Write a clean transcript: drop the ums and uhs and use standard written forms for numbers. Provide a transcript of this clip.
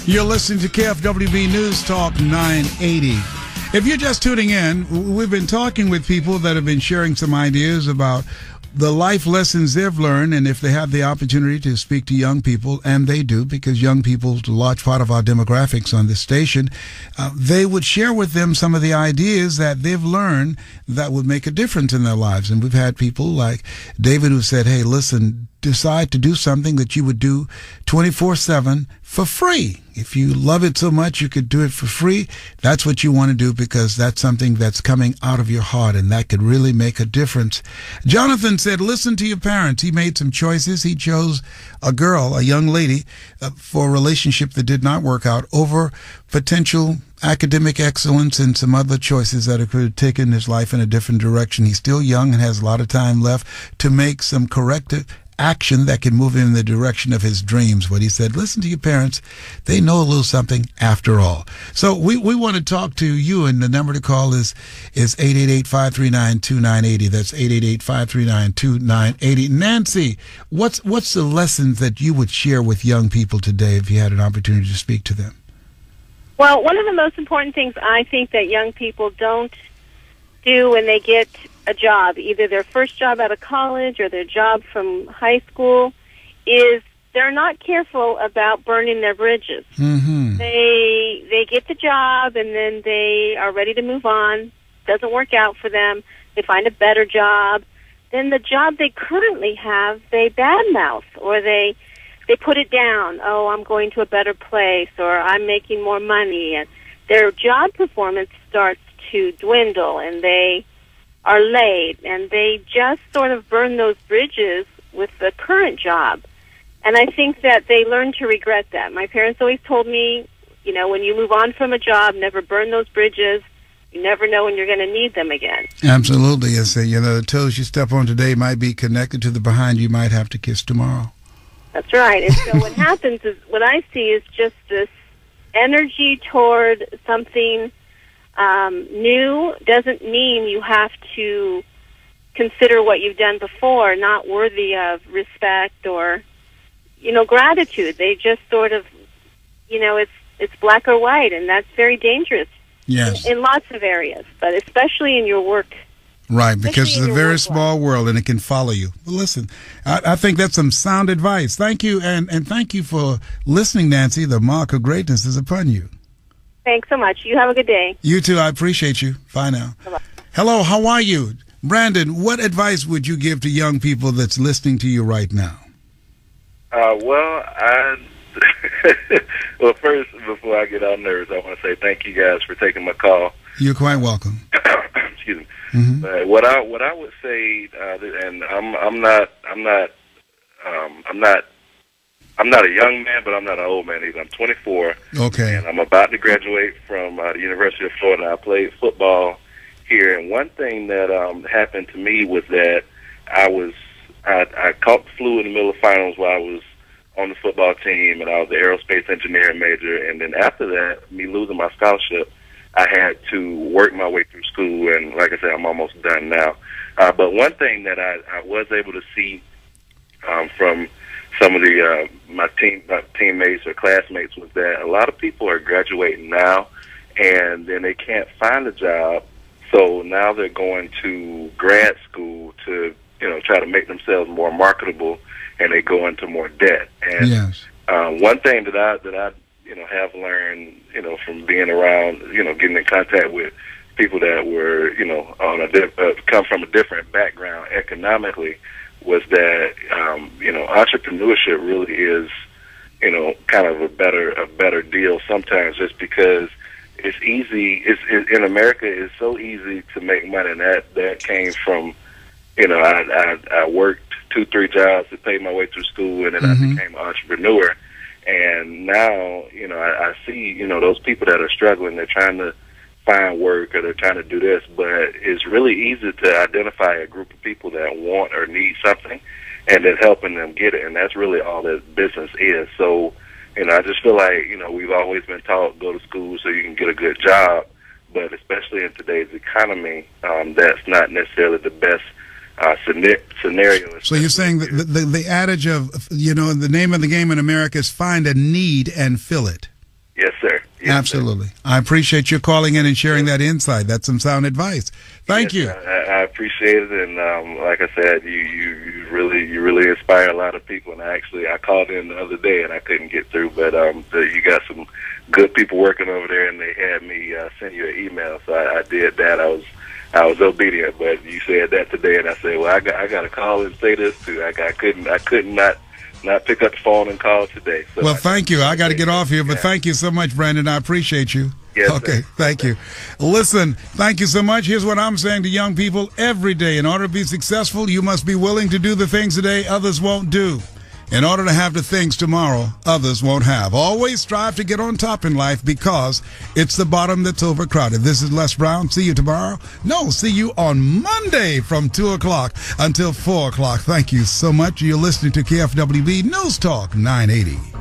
You're listening to KFWB News Talk 980. If you're just tuning in, we've been talking with people that have been sharing some ideas about the life lessons they've learned, and if they have the opportunity to speak to young people, and they do, because young people are a large part of our demographics on this station, they would share with them some of the ideas that they've learned that would make a difference in their lives. And we've had people like David who said, hey, listen, decide to do something that you would do 24/7 for free. If you love it so much you could do it for free, that's what you want to do, because that's something that's coming out of your heart, and that could really make a difference. Jonathan said, listen to your parents. He made some choices. He chose a girl, a young lady, for a relationship that did not work out over potential academic excellence and some other choices that could have taken his life in a different direction. He's still young and has a lot of time left to make some corrective action that can move him in the direction of his dreams. What he said, listen to your parents. They know a little something after all. So we want to talk to you, and the number to call is 888-539-2980. That's 888-539-2980. Nancy, what's the lessons that you would share with young people today if you had an opportunity to speak to them? Well, one of the most important things I think that young people don't do when they get a job, either their first job out of college or their job from high school, is they're not careful about burning their bridges. Mm-hmm. They get the job and then they are ready to move on. Doesn't work out for them. They find a better job. Then the job they currently have, they badmouth, or they put it down. Oh, I'm going to a better place, or I'm making more money, and their job performance starts to dwindle, and they are late, and they just sort of burn those bridges with the current job. And I think that they learn to regret that. My parents always told me, you know, when you move on from a job, never burn those bridges. You never know when you're going to need them again. Absolutely. Yes, you know, the toes you step on today might be connected to the behind you might have to kiss tomorrow. That's right. And so what happens is, what I see is just this energy toward something new. Doesn't mean you have to consider what you've done before not worthy of respect or, you know, gratitude. They just sort of, you know, it's black or white, and that's very dangerous. Yes. In lots of areas, but especially in your work. Right, because it's a very small world and it can follow you. But listen, I think that's some sound advice. Thank you, and thank you for listening, Nancy. The mark of greatness is upon you. Thanks so much. You have a good day. You too. I appreciate you. Bye now. Bye-bye. Hello, how are you? Brandon, what advice would you give to young people that's listening to you right now? Well, first, before I get all nervous, I want to say thank you guys for taking my call. You're quite welcome. Excuse me. Mm-hmm. What I would say, and I'm not a young man, but I'm not an old man either. I'm 24. Okay. And I'm about to graduate from the University of Florida. I played football here, and one thing that happened to me was that I caught the flu in the middle of finals while I was on the football team, and I was the aerospace engineering major. And then after that, me losing my scholarship, I had to work my way through school, and like I said, I'm almost done now. But one thing that I was able to see from some of the my teammates or classmates was that a lot of people are graduating now, and then they can't find a job, so now they're going to grad school to, you know, try to make themselves more marketable, and they go into more debt. And yes. One thing that I you know, have learned, you know, from being around, you know, getting in contact with people that were, you know, on come from a different background economically, was that, you know, entrepreneurship really is, you know, kind of a better deal sometimes, just because it's easy. In America, it's so easy to make money, and that came from, you know, I worked 2-3 jobs to pay my way through school, and then I became an entrepreneur. And now, you know, I see, you know, those people that are struggling, they're trying to find work or they're trying to do this, but it's really easy to identify a group of people that want or need something and then helping them get it. And that's really all that business is. So, you know, I just feel like, you know, we've always been taught go to school so you can get a good job, but especially in today's economy, that's not necessarily the best scenario. So you're saying that the adage of, you know, the name of the game in America is find a need and fill it. Yes, sir. Yes, Absolutely. Sir. I appreciate you calling in and sharing that insight. That's some sound advice. Thank you. I appreciate it, and like I said, you really inspire a lot of people. And I called in the other day and I couldn't get through, but you got some good people working over there, and they had me send you an email, so I did that. I was obedient, but you said that today, and I said, well, I got to call and say this too. I couldn't not pick up the phone and call today. So well, thank you. I got to get off here, but thank you so much, Brandon. I appreciate you. Yes, okay, sir. Thank you. Listen, thank you so much. Here's what I'm saying to young people every day. In order to be successful, you must be willing to do the things today others won't do. In order to have the things tomorrow others won't have. Always strive to get on top in life, because it's the bottom that's overcrowded. This is Les Brown. See you tomorrow. No, see you on Monday from 2 o'clock until 4 o'clock. Thank you so much. You're listening to KFWB News Talk 980.